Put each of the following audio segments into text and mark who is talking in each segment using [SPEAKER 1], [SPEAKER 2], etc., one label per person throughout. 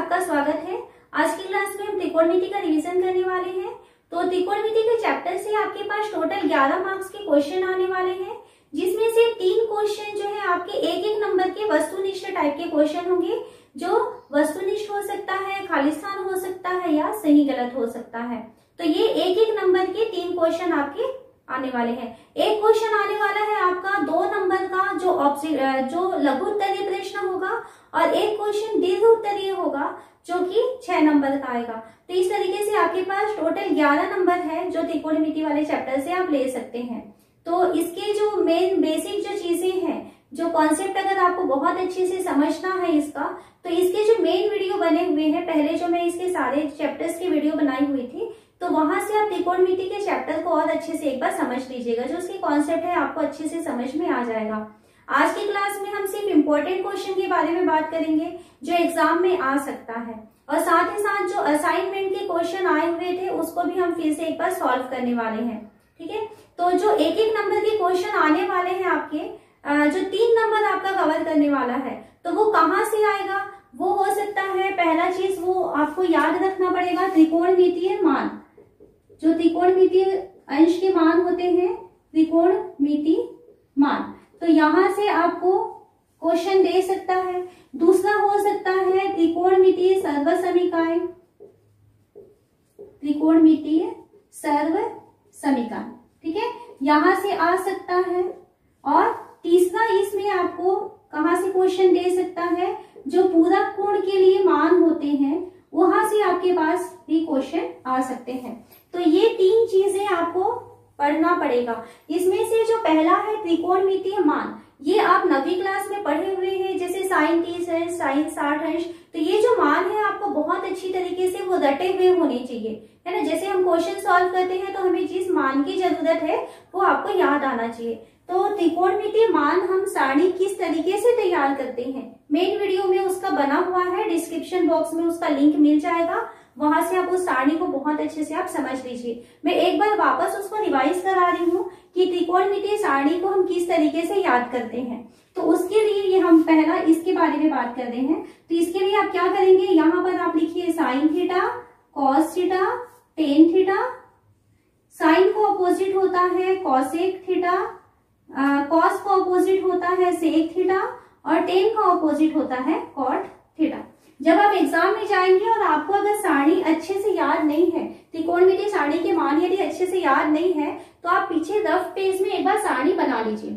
[SPEAKER 1] आपका स्वागत है। आज की क्लास में हम त्रिकोणमिति का रिवीजन करने वाले हैं। तो त्रिकोणमिति के चैप्टर से आपके पास टोटल 11 मार्क्स के क्वेश्चन आने वाले हैं, जिसमें से 3 क्वेश्चन जो है आपके एक नंबर के वस्तुनिष्ठ टाइप के क्वेश्चन होंगे, जो वस्तुनिष्ठ हो सकता है, खाली स्थान हो सकता है या सही गलत हो सकता है। तो ये एक नंबर के 3 क्वेश्चन आपके आने वाले हैं। एक क्वेश्चन आने वाला है आपका 2 नंबर का जो लघु उत्तरीय प्रश्न होगा, और एक क्वेश्चन दीर्घ उत्तरीय होगा जो कि 6 नंबर का आएगा। तो इस तरीके से आपके पास टोटल 11 नंबर है जो त्रिकोणमिति वाले चैप्टर से आप ले सकते हैं। तो इसके जो मेन बेसिक जो चीजें हैं, जो कॉन्सेप्ट अगर आपको बहुत अच्छे से समझना है इसका, तो इसके जो मेन वीडियो बने हुए हैं, पहले जो मैं इसके सारे चैप्टर्स की वीडियो बनाई हुई थी, तो वहां से आप त्रिकोणमिति के चैप्टर को और अच्छे से एक बार समझ लीजिएगा। जो उसकी कॉन्सेप्ट है आपको अच्छे से समझ में आ जाएगा। आज की क्लास में हम सिर्फ इम्पोर्टेंट क्वेश्चन के बारे में बात करेंगे जो एग्जाम में आ सकता है, और साथ ही साथ जो असाइनमेंट के क्वेश्चन आए हुए थे उसको भी हम फिर से एक बार सॉल्व करने वाले हैं। ठीक है, तो जो एक नंबर के क्वेश्चन आने वाले हैं आपके, जो 3 नंबर आपका कवर करने वाला है, तो वो कहाँ से आएगा? वो हो सकता है, पहला चीज वो आपको याद रखना पड़ेगा, त्रिकोणमितीय मान। जो त्रिकोणमितीय अंश के मान होते हैं, त्रिकोणमितीय मान, तो यहां से आपको क्वेश्चन दे सकता है। दूसरा हो सकता है त्रिकोणमितीय सर्वसमीकाएं, त्रिकोणमितीय सर्वसमीकाएं, ठीक है, यहां से आ सकता है। और तीसरा इसमें आपको कहां से क्वेश्चन दे सकता है? जो पूरक कोण के लिए मान होते हैं, वहां से आपके पास भी क्वेश्चन आ सकते हैं। तो ये 3 चीजें आपको पढ़ना पड़ेगा। इसमें से जो पहला है त्रिकोणमितीय मान, ये आप 9वीं क्लास में पढ़े हुए हैं, जैसे साइन 30 अंश, साइन 60 अंश। तो ये जो मान है आपको बहुत अच्छी तरीके से वो रटे हुए होने चाहिए, है ना। जैसे हम क्वेश्चन सॉल्व करते हैं तो हमें जिस मान की जरूरत है वो आपको याद आना चाहिए। तो त्रिकोणमितीय मान हम सारणी किस तरीके से तैयार करते हैं, मेन वीडियो में उसका बना हुआ है, डिस्क्रिप्शन बॉक्स में उसका लिंक मिल जाएगा, वहां से आप उस सारणी को बहुत अच्छे से आप समझ लीजिए। मैं एक बार वापस उसको रिवाइज करा रही हूँ कि त्रिकोणमितीय सारणी को हम किस तरीके से याद करते हैं। तो उसके लिए ये हम पहला इसके बारे में बात कर रहे हैं। तो इसके लिए आप क्या करेंगे, यहाँ पर आप लिखिए sine theta, cos theta, tan theta. Sine को अपोजिट होता है कॉसेक थीटा, कॉस को अपोजिट होता है सेक थीटा, और टेन का अपोजिट होता है कॉट थीटा। जब आप एग्जाम में जाएंगे और आपको अगर सारणी अच्छे से याद नहीं है, त्रिकोणमितीय सारणी के मान यदि अच्छे से याद नहीं है, तो आप पीछे रफ पेज में एक बार सारणी बना लीजिए।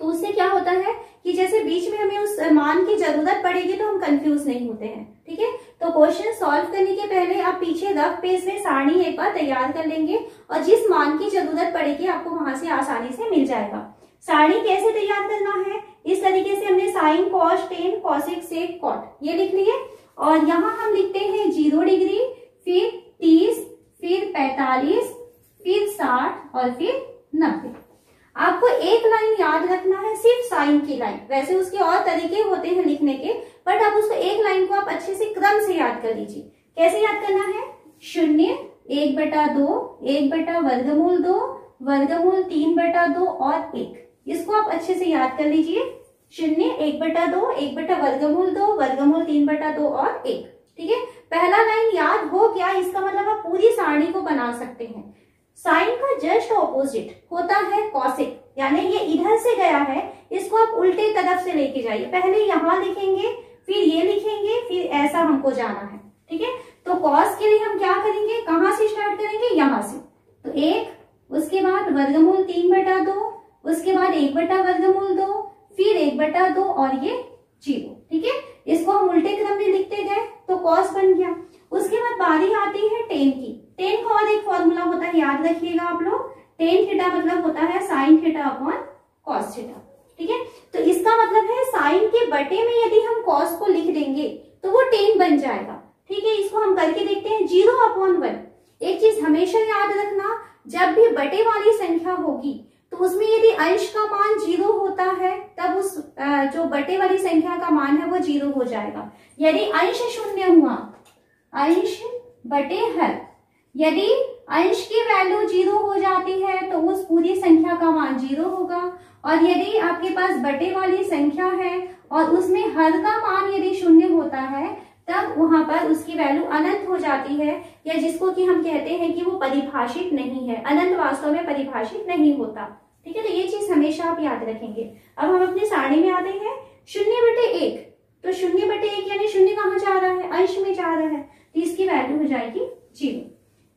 [SPEAKER 1] तो उससे क्या होता है कि जैसे बीच में हमें उस मान की जरूरत पड़ेगी तो हम कंफ्यूज नहीं होते हैं। ठीक है, तो क्वेश्चन सॉल्व करने के पहले आप पीछे रफ पेज में सारणी एक बार तैयार कर लेंगे, और जिस मान की जरूरत पड़ेगी आपको वहां से आसानी से मिल जाएगा। सारणी कैसे तैयार करना है, इस तरीके से हमने साइन, कॉस, टेन, कॉसेक, सेक, कॉट ये लिख लिए, और यहाँ हम लिखते हैं 0 डिग्री, फिर 30, फिर 45, फिर 60 और फिर 90। आपको एक लाइन याद रखना है, सिर्फ साइन की लाइन। वैसे उसके और तरीके होते हैं लिखने के, बट आप उसको एक लाइन को आप अच्छे से क्रम से याद कर लीजिए। कैसे याद करना है? 0, 1/2, 1/वर्गमूल 2, वर्गमूल 3/2 और 1। इसको आप अच्छे से याद कर लीजिए। 0, 1/2, 1/वर्गमूल 2, वर्गमूल 3/2 और 1। ठीक है, पहला लाइन याद हो गया, इसका मतलब आप पूरी सारणी को बना सकते हैं। साइन का जस्ट ऑपोजिट होता है कॉसेक, यानी ये इधर से गया है, इसको आप उल्टे तरफ से लेके जाइए। पहले यहाँ लिखेंगे, फिर ये लिखेंगे, फिर ऐसा हमको जाना है। ठीक है, तो कॉस के लिए हम क्या करेंगे, कहाँ से स्टार्ट करेंगे? यहाँ से। तो 1, उसके बाद वर्गमूल 3/2, उसके बाद 1/वर्गमूल 2, फिर 1/2 और ये 0। ठीक है, इसको हम उल्टे क्रम में लिखते गए तो कॉस बन गया। उसके बाद बारी आती है टेन की। टेन का और एक फॉर्मूला होता है, याद रखिएगा आप लोग, टेन थीटा मतलब होता है sign theta upon cos theta. ठीक है, तो इसका मतलब है साइन के बटे में यदि हम कॉस को लिख देंगे तो वो टेन बन जाएगा। ठीक है, इसको हम करके देखते हैं। 0/1। एक चीज हमेशा याद रखना, जब भी बटे वाली संख्या होगी तो उसमें यदि अंश का मान 0 होता है, तब उस जो बटे वाली संख्या का मान है वो 0 हो जाएगा। यदि अंश 0 हुआ, अंश बटे हर, यदि अंश की वैल्यू 0 हो जाती है तो उस पूरी संख्या का मान 0 होगा। और यदि आपके पास बटे वाली संख्या है और उसमें हर का मान यदि 0 होता है, तब वहां पर उसकी वैल्यू अनंत हो जाती है, या जिसको कि हम कहते हैं कि वो परिभाषित नहीं है। अनंत वास्तव में परिभाषित नहीं होता। ठीक है, तो ये चीज हमेशा आप याद रखेंगे। अब हम अपनी सारणी में आते हैं 0/1, तो 0/1 यानी शून्य कहाँ जा रहा है, अंश में जा रहा है, तो इसकी वैल्यू हो जाएगी 0।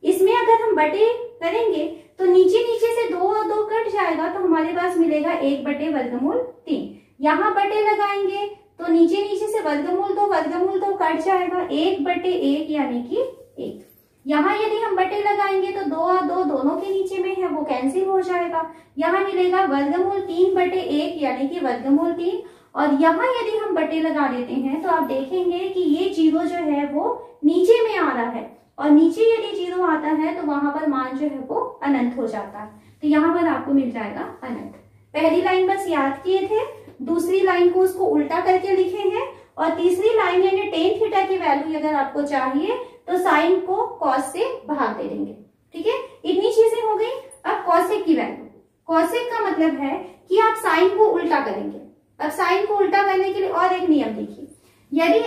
[SPEAKER 1] इसमें अगर हम बटे करेंगे तो नीचे नीचे से 2 और 2 कट जाएगा, तो हमारे पास मिलेगा 1/√3। यहाँ बटे लगाएंगे तो नीचे नीचे से वर्गमूल 2 कट जाएगा, 1/1 यानी कि 1। यहाँ यदि हम बटे लगाएंगे तो 2 और 2 दोनों के नीचे में है, वो कैंसिल हो जाएगा। यहाँ मिलेगा 3/1 यानी कि 3। और यहाँ यदि हम बटे लगा देते हैं तो आप देखेंगे कि ये 0 जो है वो नीचे में आ रहा है, और नीचे यदि 0 आता है तो वहां पर मान जो है वो अनंत हो जाता है। तो यहाँ पर आपको मिल जाएगा अनंत। पहली लाइन बस याद किए थे, दूसरी लाइन को उसको उल्टा करके लिखे हैं, और तीसरी लाइन यानी tan थीटा की वैल्यू अगर आपको चाहिए तो साइन को cos से भाग दे देंगे। ठीक है, इतनी चीजें हो गई। अब कॉसेक की वैल्यू, कॉसेक का मतलब है कि आप साइन को उल्टा करेंगे। अब साइन को उल्टा करने के लिए और एक नियम देखिए, यदि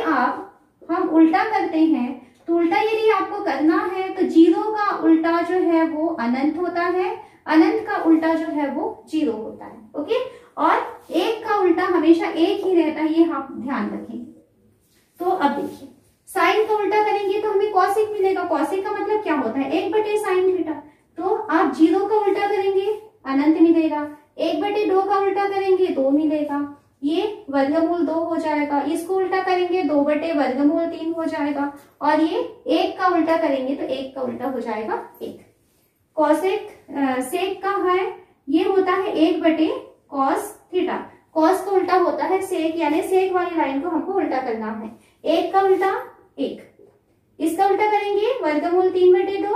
[SPEAKER 1] हम उल्टा करते हैं तो उल्टा यदि आपको करना है तो 0 का उल्टा जो है वो अनंत होता है, अनंत का उल्टा जो है वो 0 होता है। ओके, और 1 का उल्टा हमेशा 1 ही रहता है, ये आप ध्यान रखेंगे। तो अब देखिए, साइन का उल्टा करेंगे तो हमें कॉसेक मिलेगा। कॉसेक का मतलब क्या होता है, 1/sin थीटा। तो आप 0 का उल्टा करेंगे अनंत मिलेगा, 1/2 का उल्टा करेंगे 2 मिलेगा, ये वर्गमूल 2 हो जाएगा। इसको उल्टा करेंगे 2/√3 हो जाएगा, और ये 1 का उल्टा करेंगे तो 1 का उल्टा हो जाएगा 1। कॉसेक सेक का है, ये होता है 1/cos थीटा। कॉस का उल्टा होता है सेक, यानी सेक वाली लाइन को हमको उल्टा करना है। 1 का उल्टा 1, इसका उल्टा करेंगे 3/2,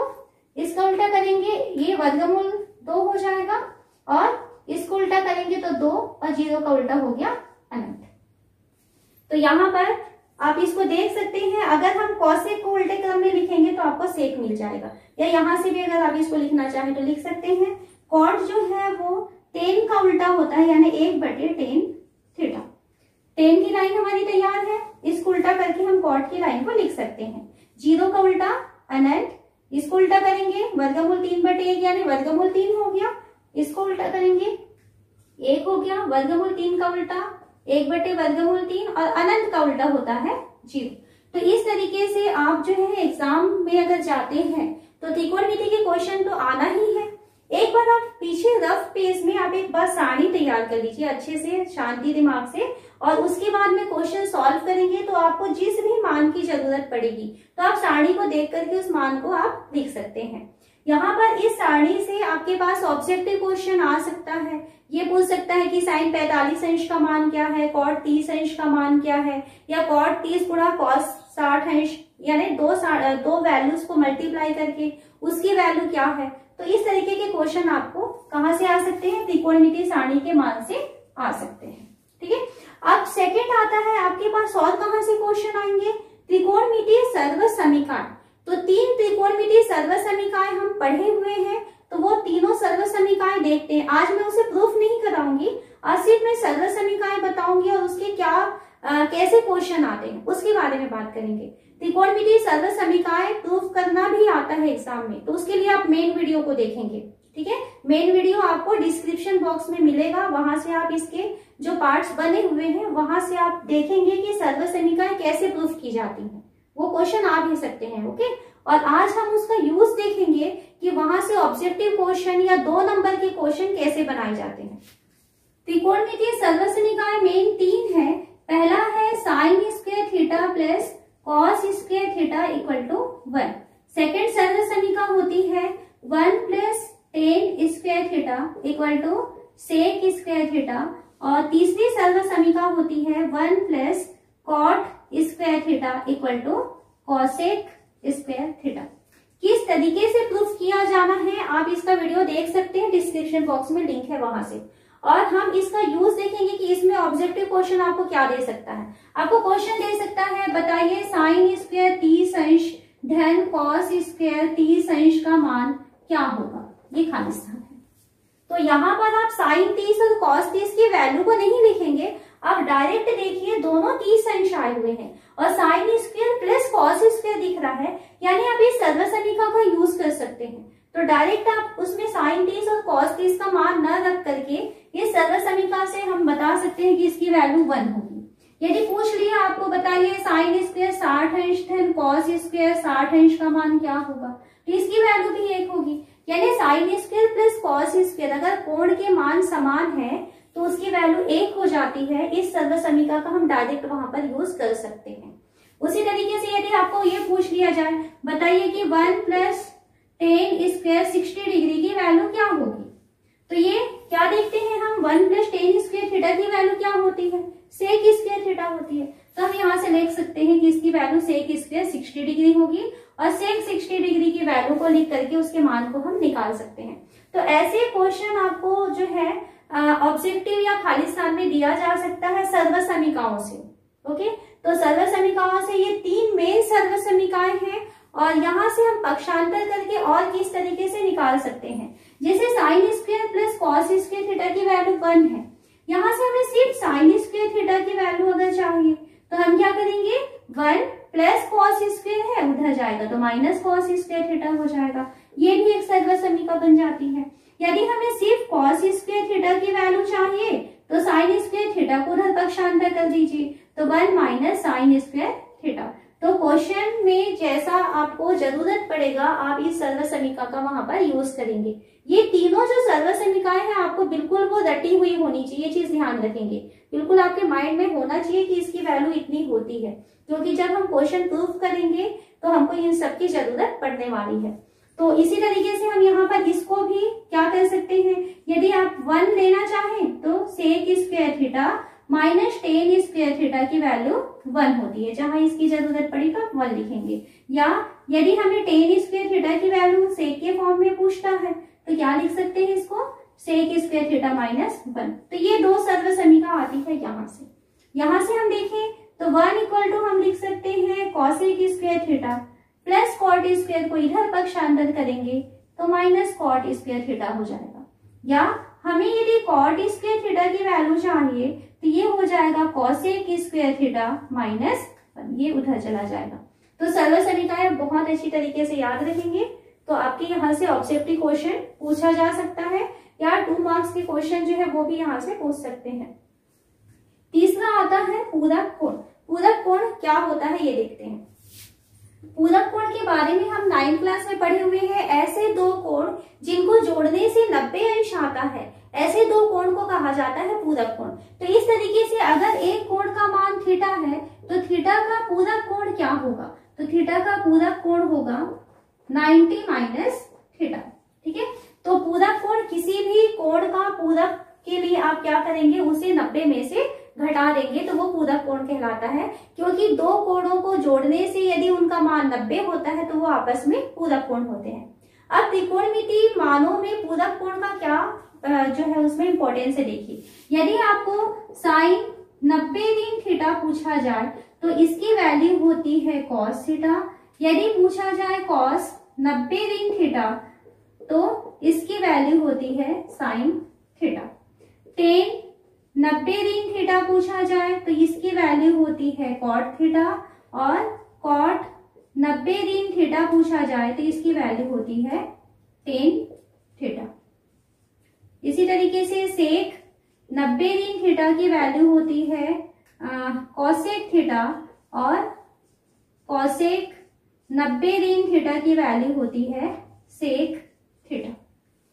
[SPEAKER 1] इसका उल्टा करेंगे ये 2 हो जाएगा, और इसको उल्टा करेंगे तो 2, और 0 का उल्टा हो गया अनंत। तो यहाँ पर आप इसको देख सकते हैं, अगर हम कॉसेक को उल्टे क्रम में लिखेंगे तो आपको सेक मिल जाएगा, या यहाँ से भी अगर आप इसको लिखना चाहें तो लिख सकते हैं। कॉट जो है वो tan का उल्टा होता है, यानी 1/tan थीटा। tan की लाइन हमारी तैयार है, इसको उल्टा करके हम कॉट की लाइन को लिख सकते हैं। 0 का उल्टा अनंत, इसको उल्टा करेंगे 3/1 यानी 3 हो गया, इसको उल्टा करेंगे 1 हो गया, 3 का उल्टा 1/3, और अनंत का उल्टा होता है 0। तो इस तरीके से आप जो है एग्जाम में अगर जाते हैं तो त्रिकोणमिति के क्वेश्चन तो आना ही है। एक बार आप पीछे रफ पेज में आप एक बार सारणी तैयार कर लीजिए अच्छे से, शांति दिमाग से, और उसके बाद में क्वेश्चन सॉल्व करेंगे तो आपको जिस भी मान की जरूरत पड़ेगी तो आप सारणी को देख करके उस मान को आप लिख सकते हैं। यहाँ पर इस सारणी से आपके पास ऑब्जेक्टिव क्वेश्चन आ सकता है। ये पूछ सकता है कि साइन 45 अंश का मान क्या है, कॉट 30 अंश का मान क्या है, या कॉट 30 गुणा कॉस 60 अंश, यानी दो वैल्यूज को मल्टीप्लाई करके उसकी वैल्यू क्या है। तो इस तरीके के क्वेश्चन आपको कहाँ से आ सकते हैं, त्रिकोणमिति सारणी के मान से आ सकते हैं। ठीक है, अब सेकंड आता है आपके पास और कहाँ से क्वेश्चन आएंगे, त्रिकोणमिति सर्व समीकरण। तो 3 त्रिकोणमिति सर्व समीकरण हम पढ़े हुए हैं, तो वो तीनों सर्व समीकरण देखते हैं। आज मैं उसे प्रूफ नहीं कराऊंगी, आज सिर्फ मैं सर्व समीकरण बताऊंगी और उसके कैसे क्वेश्चन आते हैं उसके बारे में बात करेंगे। त्रिकोणमिति सर्व समीकरण प्रूफ करना भी आता है एग्जाम में, तो उसके लिए आप मेन वीडियो को देखेंगे। ठीक है, मेन वीडियो आपको डिस्क्रिप्शन बॉक्स में मिलेगा, वहां से आप इसके जो पार्ट्स बने हुए हैं वहां से आप देखेंगे कि सर्व समीकरण कैसे प्रूफ की जाती है, वो क्वेश्चन आ भी सकते हैं। ओके, और आज हम उसका यूज देखेंगे कि वहां से ऑब्जेक्टिव क्वेश्चन या 2 नंबर के क्वेश्चन कैसे बनाए जाते हैं। त्रिकोणमितीय सर्व समीकरण मेन 3 है। पहला है sine square theta plus cos square theta equal to 1। Second सर्व समीकरण होती है 1 plus tan square theta equal to sec square theta, और तीसरी सर्व समीकरण होती है 1 plus cot square theta equal to cosec square theta. किस तरीके से प्रूफ किया जाना है आप इसका वीडियो देख सकते हैं, डिस्क्रिप्शन बॉक्स में लिंक है वहां से। और हम इसका यूज देखेंगे कि इसमें ऑब्जेक्टिव क्वेश्चन आपको क्या दे सकता है। आपको क्वेश्चन दे सकता है, बताइए साइन स्क्वायर 30 अंश धन कॉस स्क्वायर 30 अंश का मान क्या होगा, ये खालिस्तान है। तो यहाँ पर आप साइन 30 और कॉस 30 की वैल्यू को नहीं लिखेंगे, आप डायरेक्ट देखिए दोनों 30 अंश आए हुए हैं, और साइन स्क्वायर रहा है, यानी आप इस सर्वसमीका का यूज कर सकते हैं। तो डायरेक्ट आप उसमें साइन 30 और कॉस 30 का मान न रख करके इस सर्वसमीका से हम बता सकते हैं कि इसकी वैल्यू 1 होगी। यदि पूछ लिया आपको बताइए साइन स्क्वायर 60 अंश धन कॉस स्क्वायर 60 अंश का मान क्या होगा, तो इसकी वैल्यू भी 1 होगी। यानी sine square plus cos square अगर कोण के मान समान है तो उसकी वैल्यू 1 हो जाती है। इस सर्वसमीका का हम डायरेक्ट वहां पर यूज कर सकते हैं। उसी तरीके से यदि आपको ये पूछ लिया जाए बताइए कि 1 प्लस टेन स्क्वायर 60 डिग्री की वैल्यू क्या होगी, तो ये क्या देखते हैं हम 1 प्लस टेन स्क्वायर थीटा की वैल्यू क्या होती है, सेक स्क्वायर थीटा होती है। तो हम यहाँ से लिख सकते हैं कि इसकी वैल्यू सेक स्क्वायर 60 डिग्री होगी और सेक 60 डिग्री की वैल्यू को लिख करके उसके मान को हम निकाल सकते हैं। तो ऐसे क्वेश्चन आपको जो है ऑब्जेक्टिव या खाली स्थान में दिया जा सकता है सर्वसमीकाओं से। ओके, तो सर्वसमीकाओं से ये 3 मेन सर्वसमीकाएं हैं और यहाँ से हम पक्षांतर करके और किस तरीके से निकाल सकते हैं। जैसे sine square plus cos square theta की वैल्यू 1 है, यहाँ से हमें सिर्फ साइन स्क्वायर थीटा की वैल्यू अगर चाहिए तो हम क्या करेंगे 1 प्लस कॉस स्क्वायर है उधर जाएगा तो माइनस कॉस स्क्वायर थीटा हो जाएगा, ये भी एक सर्वसमीका बन जाती है। यदि हमें सिर्फ कॉस स्क्वायर थीटा की वैल्यू चाहिए तो साइन स्क्वायर थीटा को उधर पक्षांतर कर दीजिए तो 1 माइनस साइन स्क्वायर थीटा। तो क्वेश्चन में जैसा आपको जरूरत पड़ेगा आप इस सर्वसमीका का वहां पर यूज करेंगे। ये तीनों जो सर्वसमीकाएं हैं आपको बिल्कुल वो रटी हुई होनी चाहिए, ये चीज ध्यान रखेंगे, बिल्कुल आपके माइंड में होना चाहिए कि इसकी वैल्यू इतनी होती है, क्योंकि जब हम क्वेश्चन प्रूफ करेंगे तो हमको इन सब की जरूरत पड़ने वाली है। तो इसी तरीके से हम यहाँ पर इसको भी क्या कर सकते हैं, यदि आप 1 लेना चाहें तो sec square theta minus tan square theta की वैल्यू 1 होती है, जहां इसकी जरूरत पड़ी तो आप 1 लिखेंगे। या यदि हमें टेन स्क्वायर थीटा की वैल्यू सेक के फॉर्म में पूछता है तो क्या लिख सकते हैं इसको सेक स्क्वायर थीटा माइनस 1। तो ये 2 सर्वसमीका आती है यहाँ से। यहाँ से हम देखें तो 1 इक्वल टू हम लिख सकते हैं cosec square theta plus cot square को इधर पक्षांतर करेंगे तो माइनस कॉट स्क्वायर थीटा हो जाएगा। या हमें यदि कॉट स्क्वायर थीटा की वैल्यू चाहिए तो ये हो जाएगा कॉसेक स्क्वायर थीटा माइनस 1, ये उधर चला जाएगा। तो सर्वसमीकाएं बहुत अच्छी तरीके से याद रखेंगे तो आपके यहाँ से ऑब्जेक्टिव क्वेश्चन पूछा जा सकता है या 2 मार्क्स के क्वेश्चन जो है वो भी यहाँ से पूछ सकते हैं। तीसरा आता है पूरक कोण। पूरक कोण क्या होता है ये देखते हैं। पूरक कोण के बारे में हम 9th क्लास में पढ़े हुए हैं। ऐसे 2 कोण जिनको जोड़ने से 90 अंश आता है, ऐसे 2 कोण को कहा जाता है पूरक कोण। तो इस तरीके से अगर एक कोण का मान थीटा है तो थीटा का पूरक कोण क्या होगा, तो थीटा का पूरक कोण होगा 90 माइनस थीटा। ठीक है, तो पूरक कोण किसी भी कोण का पूरक के लिए आप क्या करेंगे उसे 90 में से घटा देंगे तो वो पूरक कोण कहलाता है, क्योंकि 2 कोणों को जोड़ने से यदि उनका मान 90 होता है तो वो आपस में पूरक कोण होते हैं। अब त्रिकोणमिति मानों में पूरक कोण का क्या जो है उसमें इंपॉर्टेंस है देखिए। यदि आपको साइन 90 ऋण थीटा पूछा जाए तो इसकी वैल्यू होती है कॉस थीटा। यदि पूछा जाए कॉस 90 ऋण थीटा तो इसकी वैल्यू होती है साइन थीटा। टेन 90 ऋण थीटा पूछा जाए तो इसकी वैल्यू होती है कॉट थीटा और कॉट 90 ऋण थीटा पूछा जाए तो इसकी वैल्यू होती है टेन थीटा। इसी तरीके से सेक 90 ऋण थीटा की वैल्यू होती है कॉसेक थीटा और कॉसेक 90 ऋण थीटा की वैल्यू होती है सेक थीटा।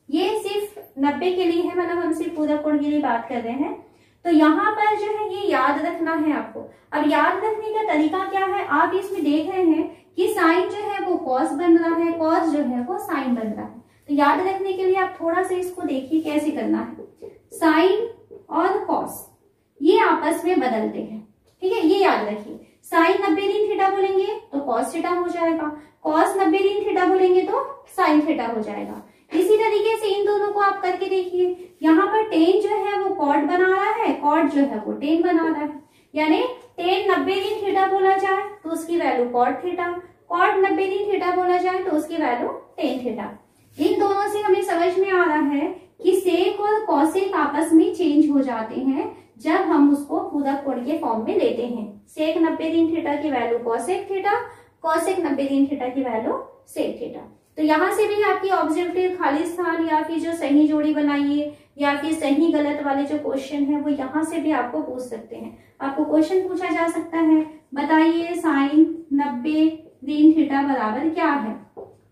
[SPEAKER 1] ये सिर्फ 90 के लिए है, मतलब हम सिर्फ पूरक कोण के लिए बात कर रहे हैं। तो यहाँ पर जो है ये याद रखना है आपको। अब याद रखने का तरीका क्या है, आप इसमें देख रहे हैं कि साइन जो है वो कॉस बन रहा है, कॉस जो है वो साइन बन रहा है। तो याद रखने के लिए आप थोड़ा सा इसको देखिए कैसे करना है। साइन और कॉस ये आपस में बदलते हैं, ठीक है, ये याद रखिए। साइन 90 ऋण थीटा बोलेंगे तो कॉस थीटा हो जाएगा, कॉस 90 ऋण थीटा बोलेंगे तो साइन थीटा हो जाएगा। इसी तरीके से इन दोनों को आप करके देखिए। यहाँ पर टेन जो है वो कॉट बना रहा है, कॉट जो है वो टेन बना रहा है। यानी टेन 90 ऋण थीटा बोला जाए तो उसकी वैल्यू कॉट थीटा, कॉट 90 ऋण थीटा बोला जाए तो उसकी वैल्यू टेन थीटा। इन दोनों से हमें समझ में आ रहा है कि सेक और कॉसेक आपस में चेंज हो जाते हैं जब हम उसको पूरक कोण के फॉर्म में लेते हैं। सेक 90 ऋण थीटा की वैल्यू कॉसेक थीटा, cosec 90 ऋण थीटा की वैल्यू sec थीटा। तो यहाँ से भी आपकी ऑब्जेक्टिव खाली स्थान या फिर जो सही जोड़ी बनाइए या फिर सही गलत वाले जो क्वेश्चन है वो यहाँ से भी आपको पूछ सकते हैं। आपको क्वेश्चन पूछा जा सकता है, बताइए साइन 90 ऋण थीटा बराबर क्या है।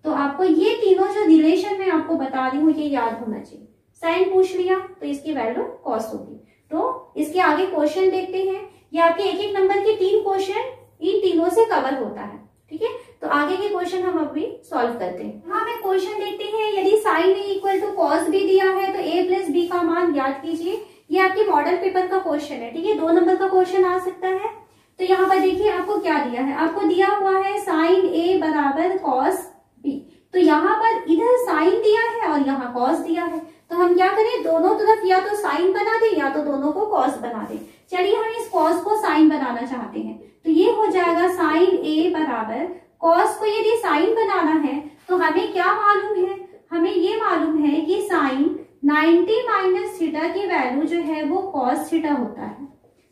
[SPEAKER 1] तो आपको ये तीनों जो रिलेशन मैं आपको बता रही हूँ ये याद होना चाहिए। साइन पूछ लिया तो इसकी वैल्यू कॉस होगी। तो इसके आगे क्वेश्चन देखते हैं। ये आपके एक एक नंबर के 3 क्वेश्चन इन तीनों से कवर होता है, ठीक है। तो आगे के क्वेश्चन हम अभी सॉल्व करते हैं। यहाँ पे क्वेश्चन देखते हैं, यदि sine A equal to cos B दिया है तो ए प्लस बी का मान ज्ञात कीजिए। ये आपके मॉडल पेपर का क्वेश्चन है, ठीक है। 2 नंबर का क्वेश्चन आ सकता है। तो यहाँ पर देखिए आपको क्या दिया है, आपको दिया हुआ है साइन ए बराबर कॉस बी। तो यहाँ पर इधर साइन दिया है और यहाँ कॉस दिया है। तो हम क्या करें, दोनों तरफ या तो साइन बना दे या तो दोनों को कॉस बना दे। चलिए हम इस कॉस को साइन बनाना चाहते हैं। तो ये हो जाएगा साइन ए बराबर कॉस को यदि साइन बनाना है तो हमें क्या मालूम है, हमें ये मालूम है कि साइन 90 माइनस थीटा की वैल्यू जो है वो कॉस थीटा होता है।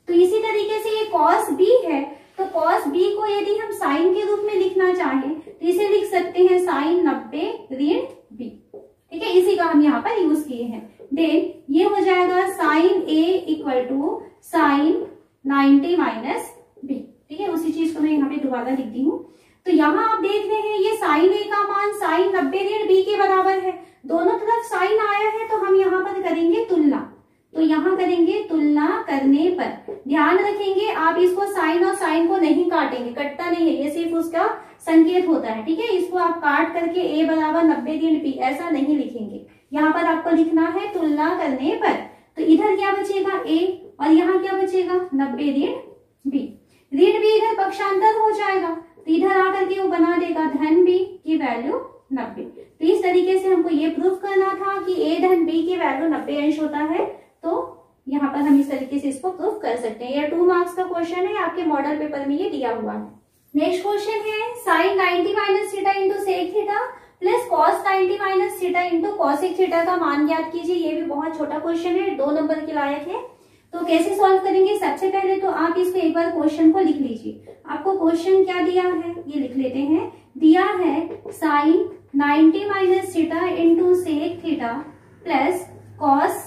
[SPEAKER 1] तो इसी तरीके से ये कॉस बी है, तो कॉस बी को यदि हम साइन के रूप में लिखना चाहें तो इसे लिख सकते हैं साइन 90 ऋण बी, ठीक है। इसी का हम यहाँ पर यूज किए हैं। देन ये हो जाएगा sine A equal to sine 90 minus B, ठीक है। उसी चीज को मैं यहाँ पे दोबारा लिख दी हूँ। तो यहाँ आप देख रहे हैं ये साइन ए का मान साइन 90 ऋण बी के बराबर है। दोनों तरफ साइन आया है तो हम यहाँ पर करेंगे तुलना। तो यहाँ करेंगे तुलना करने पर ध्यान रखेंगे आप इसको साइन और साइन को नहीं काटेंगे, कटता नहीं है, ये सिर्फ उसका संकेत होता है, ठीक है। इसको आप काट करके ए बराबर 90 ऋण बी ऐसा नहीं लिखेंगे। यहाँ पर आपको लिखना है तुलना करने पर। तो इधर क्या बचेगा ए और यहाँ क्या बचेगा 90 ऋण बी। ऋण बी इधर पक्षांतर हो जाएगा तो इधर आकर के वो बना देगा धन बी की वैल्यू 90। तो इस तरीके से हमको ये प्रूफ करना था कि ए धन बी की वैल्यू 90 अंश होता है। तो यहाँ पर हम इस तरीके से इसको प्रूफ कर सकते हैं। ये 2 मार्क्स का क्वेश्चन है, आपके मॉडल पेपर में ये दिया हुआ है। नेक्स्ट क्वेश्चन है sine 90 minus theta into sec theta plus cos 90 minus theta into cosec theta का मान ज्ञात कीजिए। ये भी बहुत छोटा क्वेश्चन है, 2 नंबर के लायक है। तो कैसे सॉल्व करेंगे, सबसे पहले तो आप इसको एक बार क्वेश्चन को लिख लीजिए। आपको क्वेश्चन क्या दिया है ये लिख लेते हैं। दिया है sine 90 minus theta into sec theta plus cos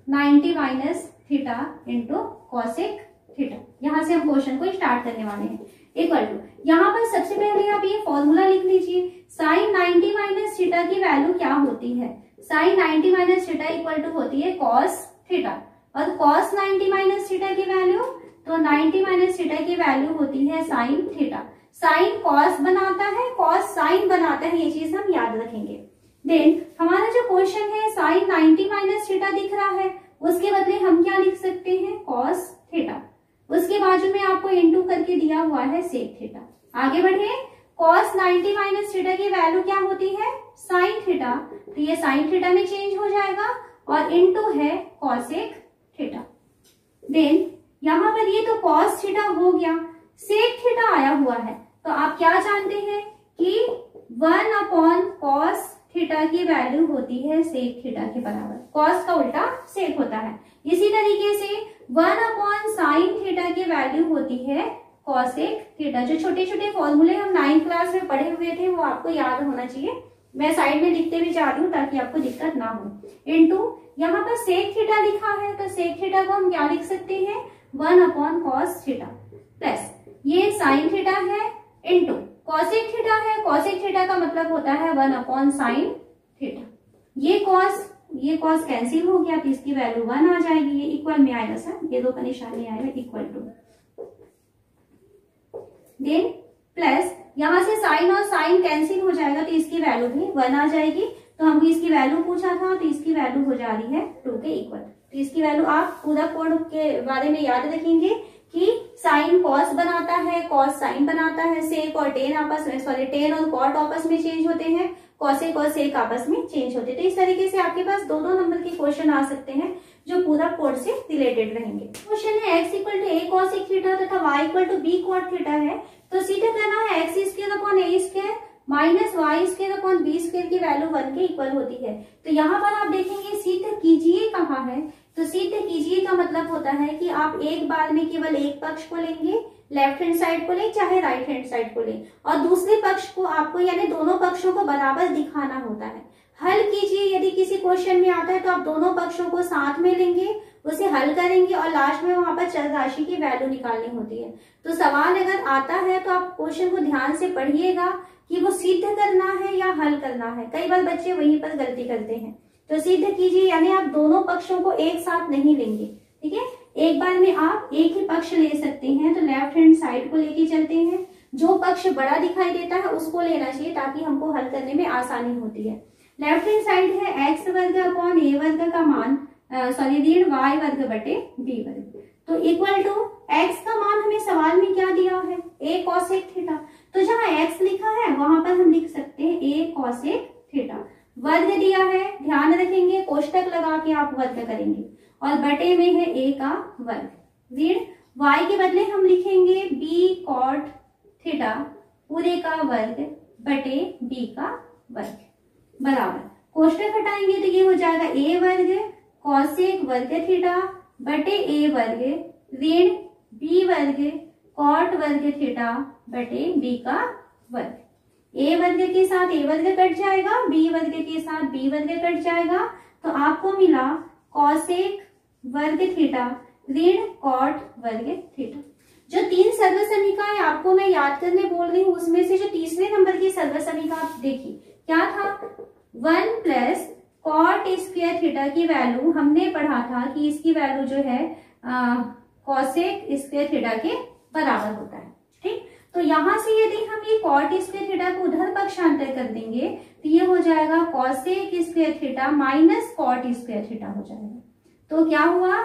[SPEAKER 1] 90 minus theta into cosec theta. यहाँ से हम क्वेश्चन को स्टार्ट करने वाले हैं। इक्वल टू यहाँ पर सबसे पहले आप ये फॉर्मूला लिख लीजिए। साइन 90 माइनस थीटा की वैल्यू क्या होती है, sine 90 minus theta equal to होती है कॉस थीटा और कॉस 90 माइनस थीटा की वैल्यू, तो 90 माइनस थीटा की वैल्यू होती है साइन थीटा। साइन कॉस बनाता है, कॉस साइन बनाता है, ये चीज हम याद रखेंगे। देन हमारा जो क्वेश्चन है साइन 90 माइनस थीटा दिख रहा है, उसके बदले हम क्या लिख सकते हैं कॉस थीटा। उसके बाजू में आपको इंटू करके दिया हुआ है सेक थीटा। आगे बढ़े, कॉस 90 माइनस थीटा की वैल्यू क्या होती है साइन थीटा, तो ये साइन थीटा में चेंज हो जाएगा और इंटू है कॉसेक थीटा। देन यहाँ पर ये तो कॉस थीटा हो गया, सेक थीटा आया हुआ है। तो आप क्या जानते हैं कि 1 अपॉन कॉस थीटा की वैल्यू होती है सेक थीटा के बराबर। कॉस का उल्टा सेक होता है। इसी तरीके से 1 अपॉन साइन थीटा की वैल्यू होती है कॉसेक थीटा। जो छोटे छोटे फॉर्मूले हम 9th क्लास में पढ़े हुए थे वो आपको याद होना चाहिए। मैं साइड में लिखते भी जा रही हूँ ताकि आपको दिक्कत ना हो। इनटू यहाँ पर सेक थीटा लिखा है तो सेक थीटा को हम क्या लिख सकते हैं 1 अपॉन कॉस थीटा प्लस ये साइन थीटा है इनटू कॉसेक थीटा है। कॉसेक थीटा का मतलब होता है 1 अपॉन साइन थीटा। ये कॉस कैंसिल हो गया तो इसकी वैल्यू 1 आ जाएगी। ये इक्वल में आएगा सर, ये 2 का निशान आएगा इक्वल टू। देन प्लस यहाँ से साइन और साइन कैंसिल हो जाएगा तो इसकी वैल्यू भी 1 आ जाएगी। तो हमको इसकी वैल्यू पूछा था तो इसकी वैल्यू हो जा रही है 2 के इक्वल। तो इसकी वैल्यू आप पूरा कोड के बारे में याद रखेंगे कि साइन कॉस बनाता है, कॉस साइन बनाता है, सेक और टेन आपस में टेन और कॉट आपस में चेंज होते हैं, कॉसेक और सेक आपस में चेंज होते हैं। तो इस तरीके से आपके पास 2 नंबर के क्वेश्चन आ सकते हैं जो पूरा कोड से रिलेटेड रहेंगे। क्वेश्चन है x equal to a cosec theta तथा y equal to b cot theta है। तो सीधे करना है x square upon a square minus y square upon B square की वैल्यू 1 के इक्वल होती है। तो यहाँ पर आप देखेंगे सिद्ध कीजिए कहाँ है, तो सिद्ध कीजिए का मतलब होता है कि आप एक बार में केवल एक पक्ष को लेंगे लेफ्ट हैंड साइड को लें चाहे राइट हैंड साइड को लें, और दूसरे पक्ष को आपको यानी दोनों पक्षों को बराबर दिखाना होता है। हल कीजिए, यदि किसी क्वेश्चन में आता है तो आप दोनों पक्षों को साथ में लेंगे, उसे हल करेंगे और लास्ट में वहां पर चर राशि की वैल्यू निकालनी होती है। तो सवाल अगर आता है तो आप क्वेश्चन को ध्यान से पढ़िएगा कि वो सिद्ध करना है या हल करना है। कई बार बच्चे वहीं पर गलती करते हैं। तो सिद्ध कीजिए, यानी आप दोनों पक्षों को एक साथ नहीं लेंगे, ठीक है। एक बार में आप एक ही पक्ष ले सकते हैं, तो लेफ्ट हैंड साइड को लेके चलते हैं। जो पक्ष बड़ा दिखाई देता है उसको लेना चाहिए ताकि हमको हल करने में आसानी होती है। लेफ्ट हैंड साइड है एक्स वर्ग अपॉन ए वर्ग का मान ऋण वाई वर्ग बटे बी वर्ग, तो इक्वल टू एक्स का मान हमें सवाल में क्या दिया है, ए कॉसेक थीटा। तो जहां एक्स लिखा है वहां पर हम लिख सकते हैं ए कॉसेक थीटा। वर्ग दिया है, ध्यान रखेंगे कोष्टक लगा के आप वर्ग करेंगे, और बटे में है ए का वर्ग। ऋण वाई के बदले हम लिखेंगे बी कॉट थीटा पूरे का वर्ग बटे बी का वर्ग बराबर, कोष्टक हटाएंगे तो ये हो जाएगा ए वर्ग कॉसेक वर्ग थीटा बटे ए वर्ग ऋण बी वर्ग कॉट वर्ग थीटा बटे बी का वर्ग। ए वर्ग के साथ ए वर्ग कट जाएगा, बी वर्ग के साथ बी वर्ग कट जाएगा, तो आपको मिला कॉसेक वर्ग थीटा ऋण कॉट वर्ग थीटा। जो 3 सर्व समीकरण आपको मैं याद करने बोल रही हूँ उसमें से जो तीसरे नंबर की सर्व समीकरण आप देखिए क्या था, 1 प्लस कॉट स्क्वायर थीटा की वैल्यू हमने पढ़ा था कि इसकी वैल्यू जो है कॉसेक स्क्वायर थीटा के बराबर होता है, ठीक। तो यहां से यदि हम ये कॉट स्क्वायर थीटा को उधर पक्षांतर कर देंगे तो ये हो जाएगा cosec square theta minus cot square theta हो जाएगा। तो क्या हुआ,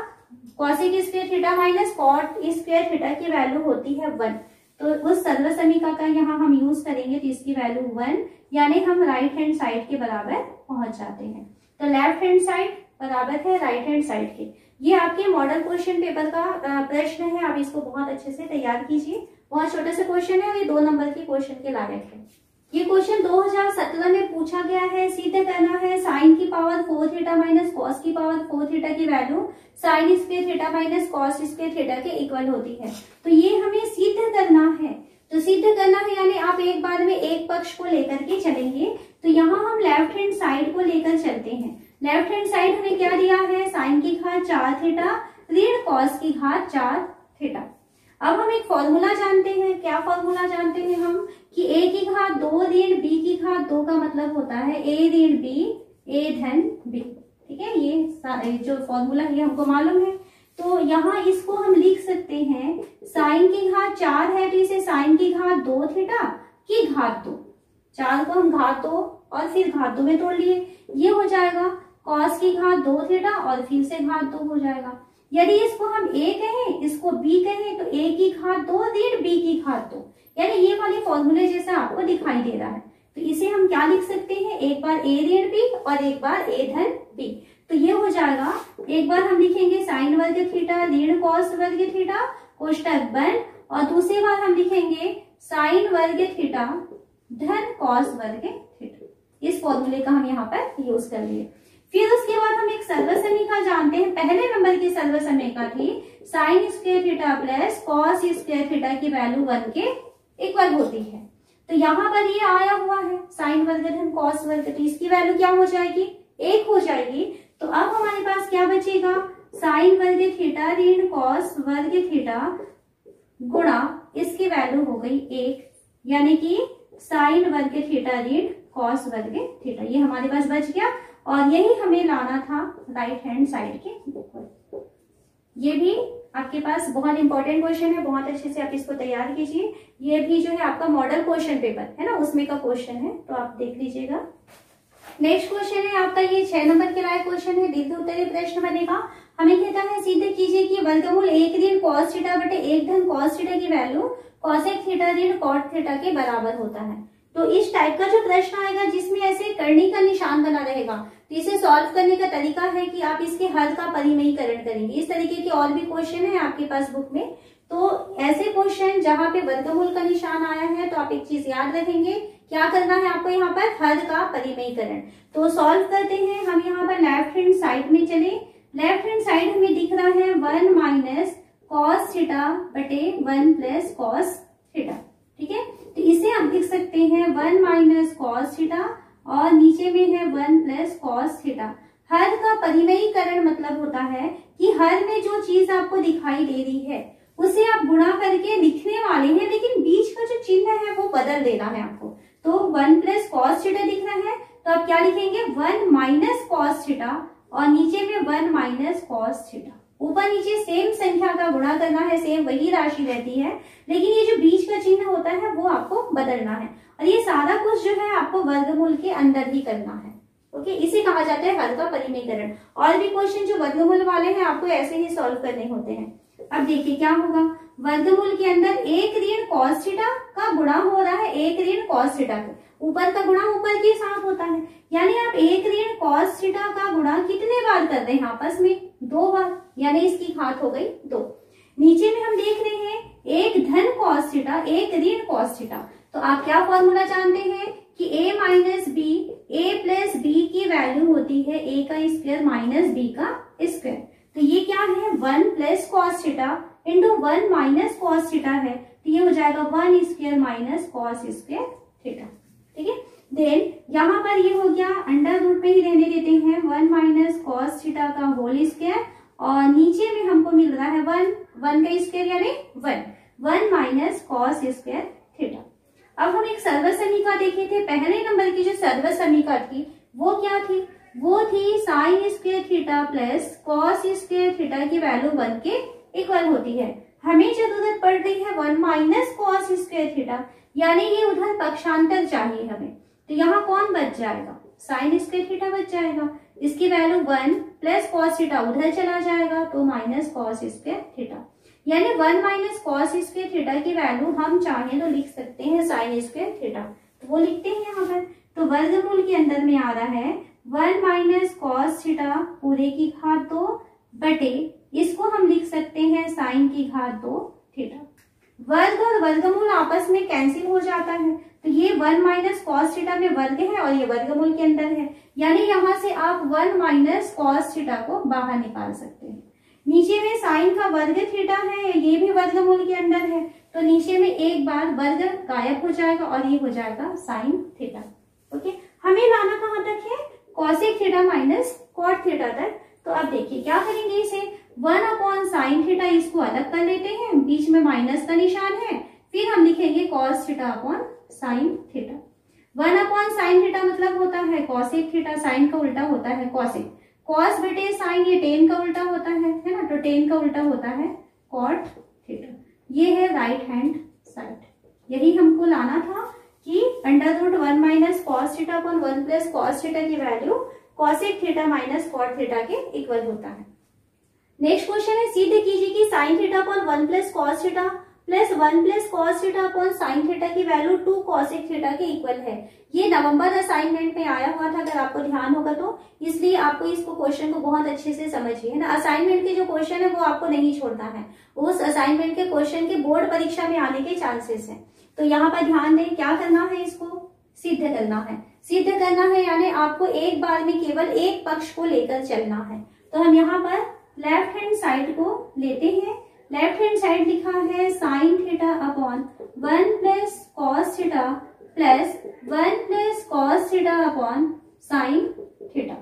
[SPEAKER 1] cosec square theta minus cot square theta की वैल्यू होती है 1, तो उस सरल समीकरण का यहाँ हम यूज करेंगे तो इसकी वैल्यू 1, यानी हम राइट हैंड साइड के बराबर पहुंच जाते हैं। तो लेफ्ट हैंड साइड बराबर है राइट हैंड साइड के। ये आपके मॉडल क्वेश्चन पेपर का प्रश्न है, आप इसको बहुत अच्छे से तैयार कीजिए। बहुत छोटे से क्वेश्चन है और ये 2 नंबर के क्वेश्चन के लायक है। ये क्वेश्चन 2017 में पूछा गया है। सिद्ध करना है साइन की पावर 4 थीटा माइनस कॉस की पावर 4 थीटा की value sign square theta minus cos square theta के इक्वल होती है। तो ये हमें सिद्ध करना है। तो सिद्ध करना है यानी आप एक बार में एक पक्ष को लेकर के चलेंगे। तो यहाँ हम लेफ्ट हैंड साइड को लेकर चलते हैं। लेफ्ट हैंड साइड हमें क्या दिया है, साइन की घात 4 थीटा ऋण कॉस की घात 4 थीटा। अब हम एक फॉर्मूला जानते हैं। क्या फॉर्मूला जानते हैं हम कि a की घात 2 ऋण b की घात 2 का मतलब होता है a ऋण b a धन b, ठीक है। ये जो फॉर्मूला है हमको मालूम है। तो यहाँ इसको हम लिख सकते हैं साइन की घात 4 है तो इसे साइन की घात 2 थीटा की घात 2, 4 को हम घात 2 और फिर घात 2 में तोड़ लिए, ये हो जाएगा कॉस की घात 2 थीटा और फिर से घात 2 हो जाएगा। यदि इसको हम a कहें इसको b कहें तो a की घात 2 ऋण b की घात 2, यानी ये वाले फॉर्मूले जैसा आपको दिखाई दे रहा है। तो इसे हम क्या लिख सकते हैं, एक बार a ऋण b और एक बार a धन b। तो ये हो जाएगा, एक बार हम लिखेंगे साइन वर्ग थीटा ऋण कॉस वर्ग थीटा कोष्टक बंद, और दूसरी बार हम लिखेंगे साइन वर्ग थीटा धन कॉस वर्ग थीटा। इस फॉर्मूले का हम यहाँ पर यूज कर लिए। फिर उसके बाद हम एक सर्व समीकरण जानते हैं। पहले नंबर की सर्व समीकरण थी sign square theta plus cos square theta की वैल्यू 1 के इक्वल होती है। तो यहाँ पर ये आया हुआ है साइन वर्ग धन कॉस वर्ग, तो इसकी वैल्यू क्या हो जाएगी, 1 हो जाएगी। तो अब हमारे पास क्या बचेगा, साइन वर्ग थीटा ऋण कॉस वर्ग थीटा गुणा इसकी वैल्यू हो गई 1, यानी कि साइन वर्ग थीटा ऋण कॉस वर्ग थीटा। ये हमारे पास बच गया और यही हमें लाना था राइट हैंड साइड के ऊपर। ये भी आपके पास बहुत इंपॉर्टेंट क्वेश्चन है, बहुत अच्छे से आप इसको तैयार कीजिए। ये भी जो है आपका मॉडल क्वेश्चन पेपर है ना, उसमें का क्वेश्चन है, तो आप देख लीजिएगा। नेक्स्ट क्वेश्चन है आपका ये 6 नंबर के लायक क्वेश्चन है। दीर्घ उत्तरीय प्रश्न बनेगा। हमें कहता है सिद्ध कीजिए कि वर्गमूल 1 ऋण कॉस थीटा बटे 1 धन कॉस थीटा की वैल्यू कॉसेक थीटा ऋण कॉट थीटा के बराबर होता है। तो इस टाइप का जो प्रश्न आएगा जिसमें ऐसे करनी का निशान बना रहेगा, तो इसे सॉल्व करने का तरीका है कि आप इसके हल का परिमयीकरण करेंगे। इस तरीके के और भी क्वेश्चन है आपके पास बुक में। तो ऐसे क्वेश्चन जहां पे वर्गमूल का निशान आया है तो आप एक चीज याद रखेंगे, क्या करना है आपको यहाँ पर, हल का परिमयीकरण। तो सॉल्व करते हैं हम। यहाँ पर लेफ्ट हैंड साइड में चले। लेफ्ट हैंड साइड हमें दिख रहा है 1 माइनस कॉस थीटा बटे 1 प्लस कॉस थीटा। ठीक है, तो इसे हम लिख सकते हैं 1 माइनस कॉस थीटा और नीचे में है 1 प्लस कॉस थीटा। हर का परिमेयीकरण मतलब होता है कि हर में जो चीज आपको दिखाई दे रही है उसे आप गुणा करके लिखने वाले हैं, लेकिन बीच का जो चिन्ह है वो बदल देना है आपको। तो 1 प्लस कॉस थीटा दिख रहा है तो आप क्या लिखेंगे 1 माइनस कॉस थीटा और नीचे में 1 माइनस कॉस थीटा। ऊपर नीचे सेम संख्या का गुणा करना है, सेम वही राशि रहती है, लेकिन ये जो बीच का चिन्ह होता है वो आपको बदलना है और ये सारा कुछ जो है आपको वर्गमूल के अंदर ही करना है। ओके, इसे कहा जाता है हर का परिमेयीकरण। और भी क्वेश्चन जो वर्गमूल वाले हैं आपको ऐसे ही सॉल्व करने होते हैं। अब देखिए क्या होगा, वर्गमूल के अंदर 1 ऋण कॉस थीटा का गुणा हो रहा है 1 ऋण कॉस थीटा के, ऊपर का गुणा ऊपर के साथ होता है, यानी आप 1 ऋण कॉस थीटा का गुणा कितने बार कर रहे हैं आपस में 2 बार, यानी इसकी घात हो गई 2। नीचे में हम देख रहे हैं 1 धन कॉस थीटा 1 ऋण कॉस थीटा, तो आप क्या फॉर्मूला जानते हैं कि a minus B A plus B की वैल्यू होती है a का स्क्वायर माइनस b का स्क्वायर। तो ये क्या है 1 plus cos theta into 1 minus cos theta है, तो ये हो जाएगा 1 square minus cos square theta. ठीक है, देन यहाँ पर ये हो गया अंडर रूट में ही रहने देते हैं 1 माइनस कॉस थीटा का होल स्क्वायर और नीचे में हमको मिल रहा है 1 का स्क्वायर यानी 1 माइनस कॉस स्क्वायर थीटा। अब हम एक सर्व समीकरण देखे थे, पहले नंबर की जो सर्व समीकरण थी वो क्या थी, वो थी sign square theta plus cos square theta की वैल्यू 1 के इक्वल होती है। हमें जरूरत पड़ रही है 1 माइनस कॉस स्क्वायर थीटा, यानी ये उधर पक्षांतर चाहिए हमें, तो यहाँ कौन बच जाएगा साइन स्क्वायर थीटा बच जाएगा, इसकी वैल्यू 1 प्लस कॉस थीटा उधर चला जाएगा तो माइनस कॉस स्क्वायर थीटा, यानी 1 माइनस कॉस स्क्वायर थीटा की वैल्यू हम चाहें तो लिख सकते हैं साइन स्क्वायर थीटा, तो वो लिखते हैं यहाँ पर। तो वर्गमूल के अंदर में आ रहा है 1 माइनस कॉस थीटा पूरे की घात 2 बटे इसको हम लिख सकते हैं साइन की घात 2 थीटा। वर्ग और वर्गमूल आपस में कैंसिल हो जाता है, तो ये 1 माइनस कॉस थीटा में वर्ग है और ये वर्गमूल के अंदर है, यानी यहाँ से आप 1 माइनस कॉस थीटा को बाहर निकाल सकते हैं। नीचे में साइन का वर्ग थीटा है, ये भी वर्गमूल के अंदर है, तो नीचे में एक बार वर्ग गायब हो जाएगा और ये हो जाएगा साइन थीटा। ओके, हमें लाना कहाँ तक है cosec theta minus cot theta तक। तो अब देखिए क्या करेंगे, इसे 1 अपॉन साइन थीटा इसको अलग कर लेते हैं, बीच में माइनस का निशान है, फिर हम लिखेंगे cos theta upon sine theta. 1 upon sine theta मतलब होता है कॉसेक थीटा, साइन का उल्टा होता है कॉसेक, कॉस बटे साइन ये टेन का उल्टा होता है ना, तो टेन का उल्टा होता है कॉट थीटा। ये है राइट हैंड साइड, यही हमको लाना था कि under root 1 minus cos theta upon 1 plus cos theta की value cosec theta minus cot theta के इक्वल होता है। नेक्स्ट क्वेश्चन है सिद्ध कीजिए कि sine theta upon 1 plus cos theta plus 1 plus cos theta upon sine theta की value 2 cosec theta के इक्वल है। ये नवंबर असाइनमेंट में आया हुआ था, अगर आपको ध्यान होगा तो, इसलिए आपको इसको क्वेश्चन को बहुत अच्छे से समझिए, है ना। असाइनमेंट के जो क्वेश्चन है वो आपको नहीं छोड़ना है, उस असाइनमेंट के क्वेश्चन के बोर्ड परीक्षा में आने के चांसेस है, तो यहाँ पर ध्यान दें। क्या करना है, इसको सिद्ध करना है, सिद्ध करना है यानी आपको एक बार में केवल एक पक्ष को लेकर चलना है। तो हम यहाँ पर लेफ्ट हैंड साइड को लेते हैं, लेफ्ट हैंड साइड लिखा है sign theta upon 1 plus cos theta plus 1 plus cos theta upon sine theta.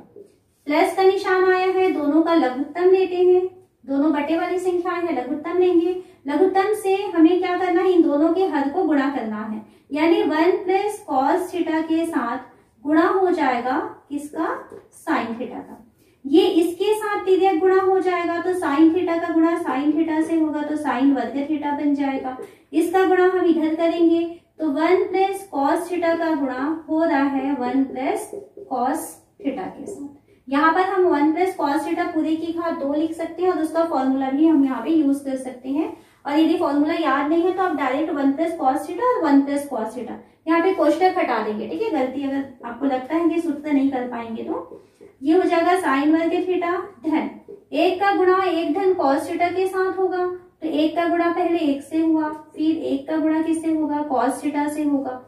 [SPEAKER 1] Plus का निशान आया है, दोनों का लघुत्तम लेते हैं, दोनों बटे वाली संख्याएं हैं, लघुत्तम लेंगे। लघुत्तम से हमें क्या करना है, इन दोनों के हर को गुणा करना है, यानी 1 प्लस कॉस थीटा के साथ गुणा हो जाएगा किसका, साइन थीटा का। ये इसके साथ तिर्यक गुणा हो जाएगा तो साइन थीटा का गुणा साइन थीटा से होगा तो साइन वर्ग थीटा बन जाएगा। इसका गुणा हम इधर करेंगे तो 1 प्लस कॉस थीटा का गुणा हो रहा है 1 प्लस कॉस थीटा के साथ। यहाँ पर हम 1 प्लस कॉस थीटा पूरे की घात 2 लिख सकते हैं और उसका फॉर्मूला भी हम यहाँ पे यूज कर सकते हैं। और यदि फॉर्मूला याद नहीं है तो आप डायरेक्ट 1 प्लस कॉस थीटा और 1 प्लस कॉस थीटा यहाँ पे कोष्टक हटा देंगे, ठीक है। गलती अगर आपको लगता है कि सूत्र नहीं कर पाएंगे तो ये हो जाएगा साइन वर्ग थीटा धन 1 का गुणा 1 धन कॉस थीटा के साथ होगा, तो 1 का गुणा पहले 1 से हुआ, फिर 1 का गुणा किससे होगा, कॉस थीटा से होगा,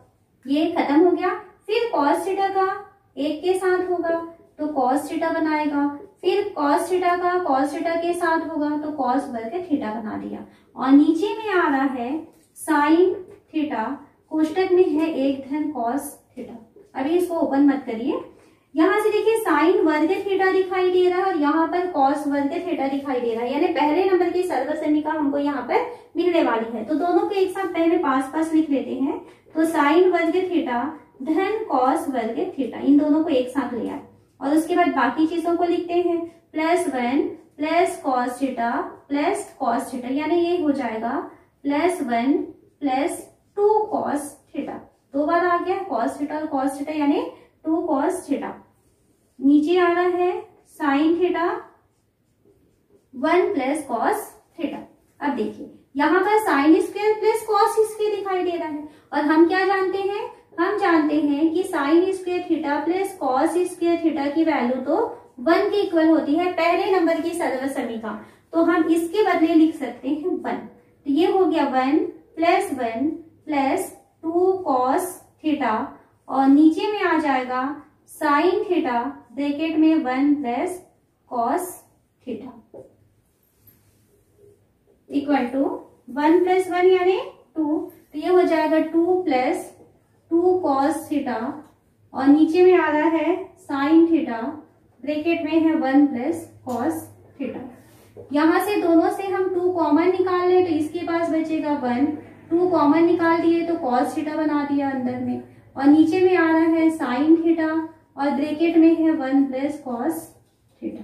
[SPEAKER 1] ये खत्म हो गया। फिर कॉस थीटा का 1 के साथ होगा तो कॉस थीटा बनाएगा। फिर कॉस थीटा का कॉस थीटा के साथ होगा तो कॉस वर्ग थीटा बना दिया। और नीचे में आ रहा है साइन थीटा, कोष्टक में है 1 धन कॉस थीटा। अभी इसको ओपन मत करिए। यहाँ से देखिए साइन वर्ग थीटा दिखाई दे रहा है और यहाँ पर कॉस वर्ग थीटा दिखाई दे रहा है, यानी पहले नंबर की सर्वसमीका हमको यहाँ पर मिलने वाली है। तो दोनों को एक साथ पहले पास पास लिख लेते हैं। तो साइन वर्ग थीटा धन कॉस वर्ग थीटा, इन दोनों को एक साथ ले आए और उसके बाद बाकी चीजों को लिखते हैं। +1 plus cos theta plus cos theta, यानी ये हो जाएगा +1 प्लस 2 कॉस थीटा। 2 बार आ गया कॉस थीटा और कॉस थीटा, यानी 2 कॉस थीटा। नीचे आ रहा है sign theta 1 plus cos theta. अब देखिए यहाँ पर sine square plus cos square दिखाई दे रहा है और हम क्या जानते हैं, हम जानते हैं कि sign square theta plus cos square theta की वैल्यू तो 1 के इक्वल होती है पहले नंबर की सर्वसमीका। तो हम इसके बदले लिख सकते हैं 1। तो ये हो गया 1 प्लस 2 कॉस थीटा और नीचे में आ जाएगा साइन थीटा ब्रैकेट में 1 plus cos theta equal to 1 plus 1 यानी 2। तो ये हो जाएगा 2 प्लस 2 कॉस थीटा और नीचे में आ रहा है साइन थीटा ब्रैकेट में है 1 प्लस कॉस थीटा। यहां से दोनों से हम 2 कॉमन निकाल लें तो इसके पास बचेगा 1। 2 कॉमन निकाल दिए तो कॉस थीटा बना दिया अंदर में और नीचे में आ रहा है साइन थीटा और ब्रैकेट में है 1 plus cos theta.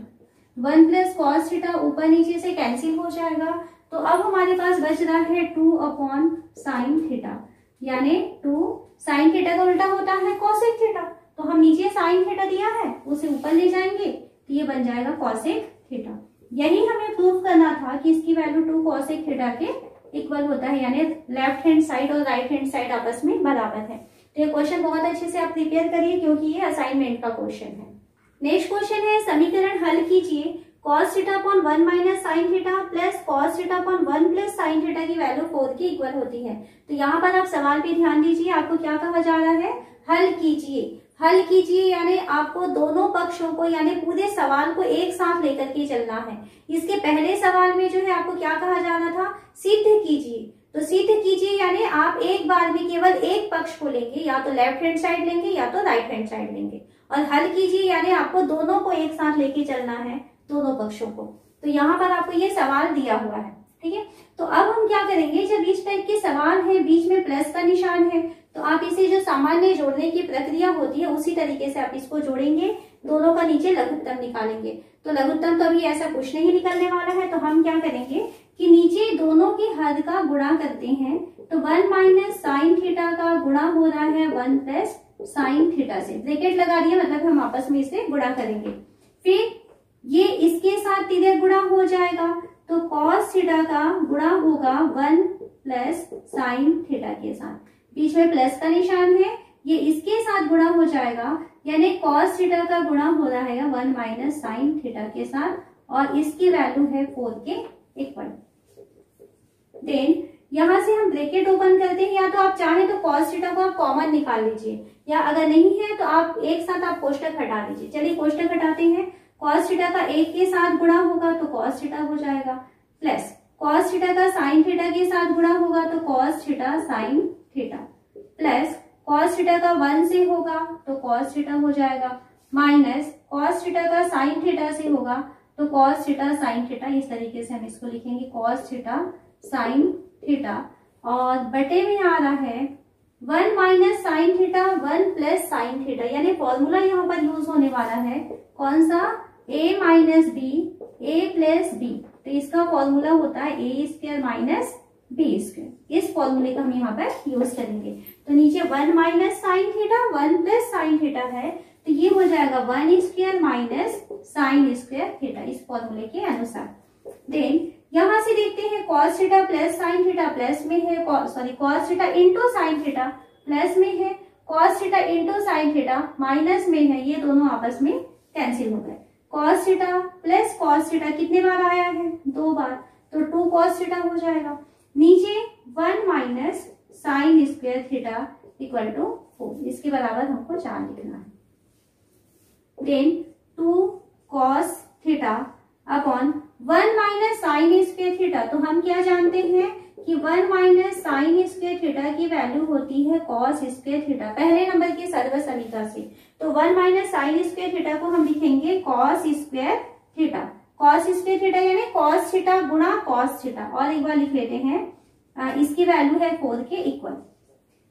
[SPEAKER 1] 1 plus cos theta ऊपर नीचे से कैंसिल हो जाएगा। तो अब हमारे पास बच रहा है 2 अपॉन साइन थीटा, यानी 2 साइन थीटा का उल्टा होता है कॉसेक थीटा। तो हम नीचे साइन थीटा दिया है उसे ऊपर ले जाएंगे तो ये बन जाएगा कॉसेक थीटा। यही हमें प्रूव करना था कि इसकी वैल्यू 2 कॉसेक थीटा के इक्वल होता है, यानी लेफ्ट हैंड साइड और राइट हैंड साइड आपस में बराबर है। तो ये क्वेश्चन बहुत अच्छे से आप प्रिपेयर करिए क्योंकि ये असाइनमेंट का क्वेश्चन है। नेक्स्ट क्वेश्चन है समीकरण हल कीजिए cos theta upon 1 minus sine theta plus cos theta upon 1 plus sine theta की वैल्यू 4 के इक्वल होती है। तो यहाँ पर आप सवाल पे ध्यान दीजिए, आपको क्या कहा जा रहा है, हल कीजिए। हल कीजिए यानी आपको दोनों पक्षों को यानी पूरे सवाल को एक साथ लेकर के चलना है। इसके पहले सवाल में जो है आपको क्या कहा जा रहा था, सिद्ध कीजिए। तो सिद्ध कीजिए यानी आप एक बार में केवल एक पक्ष को लेंगे, या तो लेफ्ट हैंड साइड लेंगे या तो राइट हैंड साइड लेंगे। और हल कीजिए यानी आपको दोनों को एक साथ लेके चलना है, दोनों पक्षों को। तो यहाँ पर आपको ये सवाल दिया हुआ है, ठीक है। तो अब हम क्या करेंगे, जब इस टाइप के सवाल है बीच में प्लस का निशान है तो आप इसे जो सामान्य जोड़ने की प्रक्रिया होती है उसी तरीके से आप इसको जोड़ेंगे, दोनों का नीचे लघुत्तम निकालेंगे। तो लघुत्तम तो अभी ऐसा कुछ नहीं निकलने वाला है, तो हम क्या करेंगे कि नीचे दोनों की हद का गुणा करते हैं। तो 1 माइनस साइन थीटा का गुणा हो रहा है 1 प्लस साइन थीटा से, ब्रैकेट लगा दिया, मतलब हम आपस में इसे गुणा करेंगे। फिर ये इसके साथ इधर गुणा हो जाएगा तो cos थीटा का गुणा होगा 1 प्लस साइन थीटा के साथ, बीच में प्लस का निशान है, ये इसके साथ गुणा हो जाएगा यानी cos थीटा का गुणा हो रहा है 1 माइनस साइन थीटा के साथ और इसकी वैल्यू है 4 के इक्वल। देन यहां से हम ब्रैकेट ओपन करते हैं, या तो आप चाहें तो cos थीटा को आप कॉमन निकाल लीजिए, या अगर नहीं है तो आप एक साथ आप कोष्टक हटा दीजिए। चलिए कोष्टक हटाते हैं। cos थीटा का 1 के साथ गुणा होगा तो cos थीटा हो जाएगा, प्लस cos थीटा का साइन थीटा के साथ गुणा होगा तो cos theta sine theta, plus cos theta का 1 से होगा तो cos थीटा हो जाएगा, माइनस cos थीटा का साइन थीटा से होगा तो cos थीटा साइन थीटा। इस तरीके से हम इसको लिखेंगे cos थीटा साइन थीटा और बटे में आ रहा है 1 minus sine theta 1 plus sine theta, यानी फॉर्मूला यहाँ पर यूज होने वाला है कौन सा, a minus B a plus B. तो इसका फॉर्मूला होता है a square minus B square. इस फॉर्मूले का हम यहाँ पर यूज करेंगे। तो नीचे 1 minus sine theta 1 plus sine theta है तो ये हो जाएगा 1 square minus sine square theta, इस फॉर्मूले के अनुसार। देन यहां से देखते हैं cos theta plus sine theta plus में है, cos theta into sine theta plus में है, cos theta into sine theta minus में है, ये दोनों आपस में कैंसिल हो गए। cos theta plus cos theta कितने बार आया है, 2 बार, तो 2 cos थीटा हो जाएगा। नीचे 1 minus sine square theta equal to 4, इसके बराबर हमको 4 लिखना है। Then 2 cos theta upon 1 minus sine square theta. तो हम क्या जानते हैं कि 1 माइनस साइन स्क्वायर थीटा की वैल्यू होती है कॉस स्क्वायर थीटा, पहले नंबर की सर्व समीकरण से। तो 1 माइनस साइन स्क्वायर थीटा को हम लिखेंगे cos square theta. Cos square theta यानी कॉस थीटा गुणा कॉस थीटा। और एक बार लिख लेते हैं, इसकी वैल्यू है 4 के इक्वल।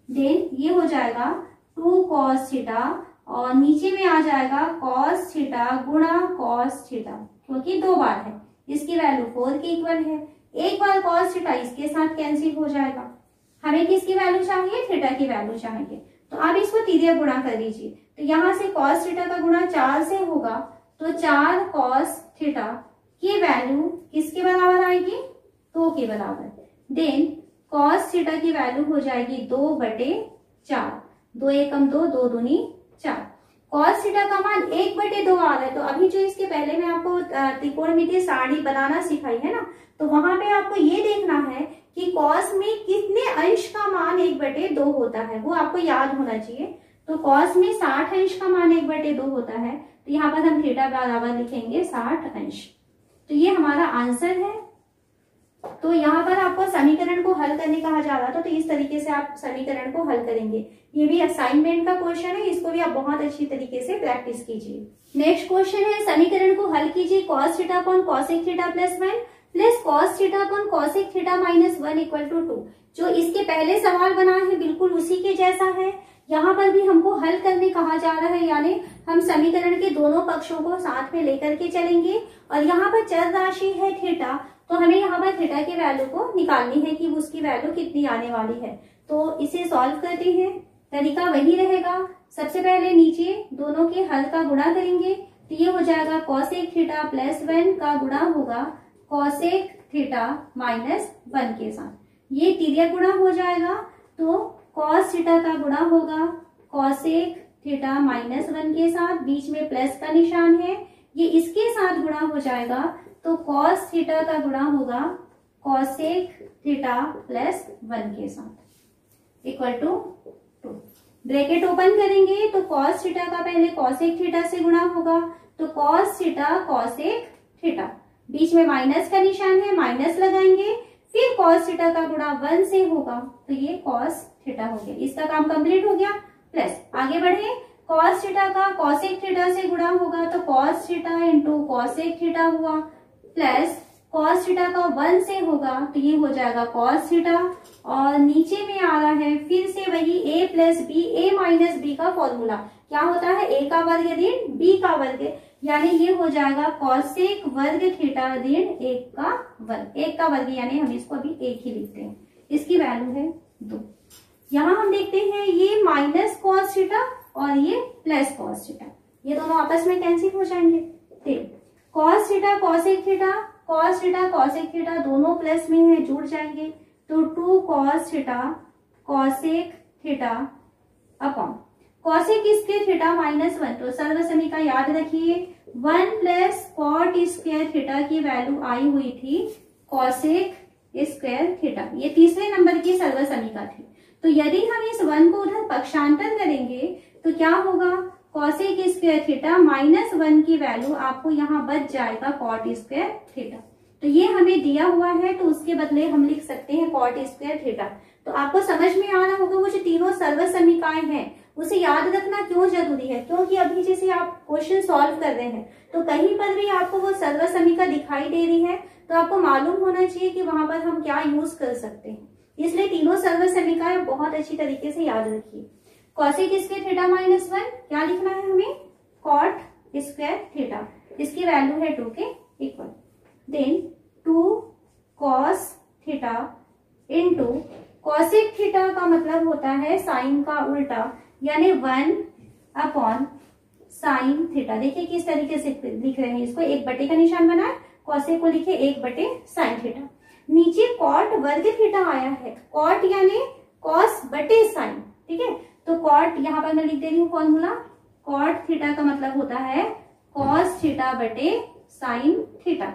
[SPEAKER 1] देन ये हो जाएगा 2 cos थीटा और नीचे में आ जाएगा cos थीटा गुणा cos थीटा, क्योंकि 2 बार है, इसकी वैल्यू 4 के इक्वल है। एक बार cos थीटा इसके साथ कैंसिल हो जाएगा। हमें किसकी वैल्यू चाहिए? थीटा की वैल्यू चाहिए। तो आप इसको तिर्यक गुणा कर लीजिए। तो यहाँ से cos थीटा का गुणा 4 से होगा, तो 4 cos थीटा की वैल्यू किसके बराबर आएगी? 2 के बराबर। देन cos थीटा की वैल्यू हो जाएगी 2/4। 2 एकम 2, 2 दूनी 4। cos थीटा का मान 1/2 आ रहा है। तो अभी जो इसके पहले मैं आपको त्रिकोणमितीय सारणी बनाना सिखाई है ना, तो वहां पे आपको ये देखना है कि cos में कितने अंश का मान 1/2 होता है, वो आपको याद होना चाहिए। तो cos में 60 अंश का मान 1/2 होता है, तो यहाँ पर हम थीटा बराबर लिखेंगे 60 अंश। तो ये हमारा आंसर है। तो यहाँ पर आपको समीकरण को हल करने कहा जा रहा था, तो इस तरीके से आप समीकरण को हल करेंगे। ये भी असाइनमेंट का क्वेश्चन है, इसको भी आप बहुत अच्छी तरीके से प्रैक्टिस कीजिए। नेक्स्ट क्वेश्चन है, समीकरण को हल कीजिए। cos theta upon cosec theta plus 1 plus cos theta upon cosec theta minus 1 equal to 2। जो इसके पहले सवाल बना है बिल्कुल उसी के जैसा है। यहाँ पर भी हमको हल करने कहा जा रहा है, यानी हम समीकरण के दोनों पक्षों को साथ में लेकर के चलेंगे। और यहाँ पर चर राशि है थीटा, तो हमें यहाँ पर थीटा की वैल्यू को निकालनी है कि उसकी वैल्यू कितनी आने वाली है। तो इसे सॉल्व करते हैं, तरीका वही रहेगा। सबसे पहले नीचे दोनों के हल का गुणा करेंगे, तो ये हो जाएगा cosec थीटा प्लस 1 का गुणा होगा cosec थीटा माइनस 1 के साथ। ये तिर्यक गुणा हो जाएगा, तो cos थीटा का गुणा होगा cosec थीटा माइनस 1 के साथ, बीच में प्लस का निशान है, ये इसके साथ गुणा हो जाएगा, तो cos थीटा का गुणा होगा cosec थीटा प्लस 1 के साथ इक्वल टू 2। ब्रैकेट ओपन करेंगे तो cos थीटा का पहले cosec थीटा से गुणा होगा, तो cos थीटा cosec थीटा, बीच में माइनस का निशान है, माइनस लगाएंगे, फिर cos थीटा का गुणा 1 से होगा, तो ये cos थीटा हो गया। इसका काम कंप्लीट हो गया। प्लस आगे बढ़े, cos थीटा का cosec थीटा से गुणा होगा, तो cos theta into cosec theta हुआ, प्लस cos थीटा का 1 से होगा, तो ये हो जाएगा cos थीटा। और नीचे में आ रहा है फिर से वही a plus B, a minus B का फॉर्मूला क्या होता है? a का वर्ग ऋण b का वर्ग, यानी ये हो जाएगा cosec वर्ग थीटा ऋण 1 का वर्ग। 1 का वर्ग यानी हम इसको अभी 1 ही लिखते हैं, इसकी वैल्यू है 2। यहाँ हम देखते हैं ये माइनस cos थीटा और ये प्लस cos थीटा, ये दोनों आपस में कैंसिल हो जाएंगे। cos theta cosec theta, cos theta cosec theta दोनों प्लस में है, जुड़ जाएंगे, तो 2 cos theta cosec theta upon cosec square theta minus 1। तो सर्व समीकरण याद रखिए, 1 प्लस cot स्क्वायर थीटा की वैल्यू आई हुई थी cosec स्क्वायर थीटा, ये तीसरे नंबर की सर्व समीकरण थी। तो यदि हम इस 1 को उधर पक्षांतर करेंगे तो क्या होगा? cosec स्क्वायर थीटा माइनस 1 की वैल्यू आपको यहाँ बच जाएगा cot स्क्वायर थीटा। तो ये हमें दिया हुआ है, तो उसके बदले हम लिख सकते हैं cot स्क्वायर थीटा। तो आपको समझ में आ रहा होगा वो जो तीनों सर्व समीकरण हैं उसे याद रखना क्यों जरूरी है, क्योंकि अभी जैसे आप क्वेश्चन सॉल्व कर रहे हैं तो कहीं पर भी आपको वो सर्व समीकरण दिखाई दे रही है, तो आपको मालूम होना चाहिए कि वहां पर हम क्या यूज कर सकते हैं। इसलिए तीनों सर्व समीकरण बहुत अच्छी तरीके से याद रखिए। cosec स्क्वायर थीटा माइनस 1 क्या लिखना है हमें? cot स्क्वायर थीटा, इसकी वैल्यू है 2 के equal. Then 2 cos theta into cosec theta का मतलब होता है साइन का उल्टा, यानी 1 अपॉन साइन थीटा। देखिए किस तरीके से लिख रहे हैं इसको, 1/का निशान बना है, cosec को लिखे 1/sin थीटा। नीचे cot वर्ग थीटा आया है, cot यानी cos बटे साइन, ठीक है। तो cot यहाँ पर मैं लिख दे रही हूँ फॉर्मूला, cot थीटा का मतलब होता है cos थीटा बटे साइन थीटा,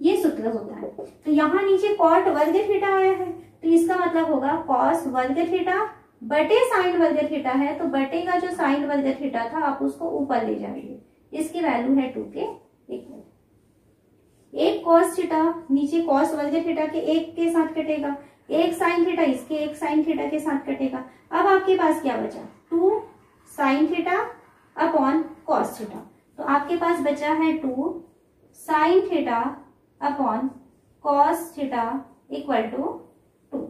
[SPEAKER 1] ये सूत्र होता है। तो यहाँ नीचे cot वर्ग थीटा आया है, तो इसका मतलब होगा cos वर्ग थीटा बटे साइन वर्ग थीटा है, तो बटे का जो साइन वर्ग थीटा था आप उसको ऊपर ले जाएंगे, इसकी वैल्यू है 2 के इक्वल। एक कॉस थीटा नीचे कॉस वर्ग थीटा के एक के साथ कटेगा, एक साइन थीटा इसके एक साइन थीटा के साथ कटेगा। अब आपके पास क्या बचा, 2 sine theta upon cos theta. तो आपके पास बचा है 2 sine theta upon cos theta equal to 2।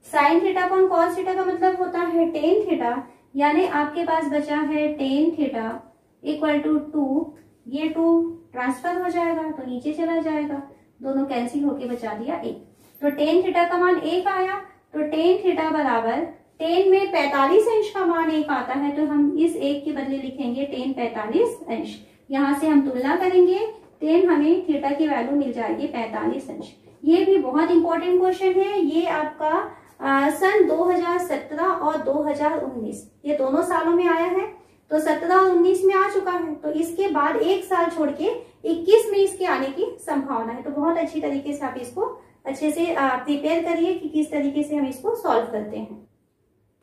[SPEAKER 1] Sine theta upon cos theta का मतलब होता है टेन थीटा, यानी आपके पास बचा है टेन थीटा इक्वल टू 2। ये 2 ट्रांसफर हो जाएगा तो नीचे चला जाएगा, दोनों कैंसिल होके बचा दिया 1। तो टेन थीटा का मान 1 आया। तो टेन थीटा बराबर टेन में 45 अंश का मान 1 आता है, तो हम इस 1 के बदले लिखेंगे टेन 45 अंश। यहाँ से हम तुलना करेंगे, टेन हमें थीटा की वैल्यू मिल जाएगी 45 अंश। ये भी बहुत इंपॉर्टेंट क्वेश्चन है। ये आपका सन 2017 और 2019 ये दोनों सालों में आया है। तो 17 और 19 में आ चुका है, तो इसके बाद एक साल छोड़ के 21 में इसके आने की संभावना है। तो बहुत अच्छी तरीके से आप इसको अच्छे से प्रिपेयर करिए कि किस तरीके से हम इसको सॉल्व करते हैं।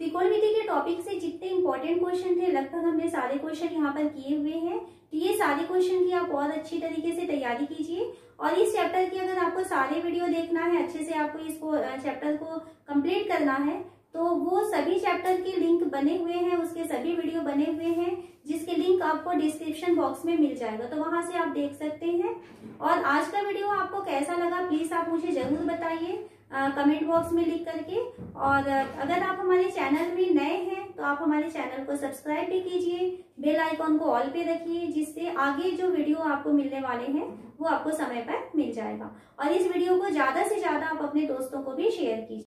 [SPEAKER 1] त्रिकोणमिति के टॉपिक से जितने इंपॉर्टेंट क्वेश्चन थे लगभग हमने सारे क्वेश्चन यहाँ पर किए हुए हैं। तो ये सारे क्वेश्चन की आप बहुत अच्छी तरीके से तैयारी कीजिए। और इस चैप्टर की अगर आपको सारे वीडियो देखना है, अच्छे से आपको इसको चैप्टर को कंप्लीट करना है, तो वो सभी चैप्टर के लिंक बने हुए हैं, उसके सभी वीडियो बने हुए हैं, जिसके लिंक आपको डिस्क्रिप्शन बॉक्स में मिल जाएगा, तो वहां से आप देख सकते हैं। और आज का वीडियो आपको कैसा लगा प्लीज आप मुझे जरूर बताइए कमेंट बॉक्स में लिख करके। और अगर आप हमारे चैनल में नए हैं तो आप हमारे चैनल को सब्सक्राइब भी कीजिए, बेल आइकॉन को ऑल पे रखिए, जिससे आगे जो वीडियो आपको मिलने वाले हैं वो आपको समय पर मिल जाएगा। और इस वीडियो को ज्यादा से ज्यादा आप अपने दोस्तों को भी शेयर कीजिए।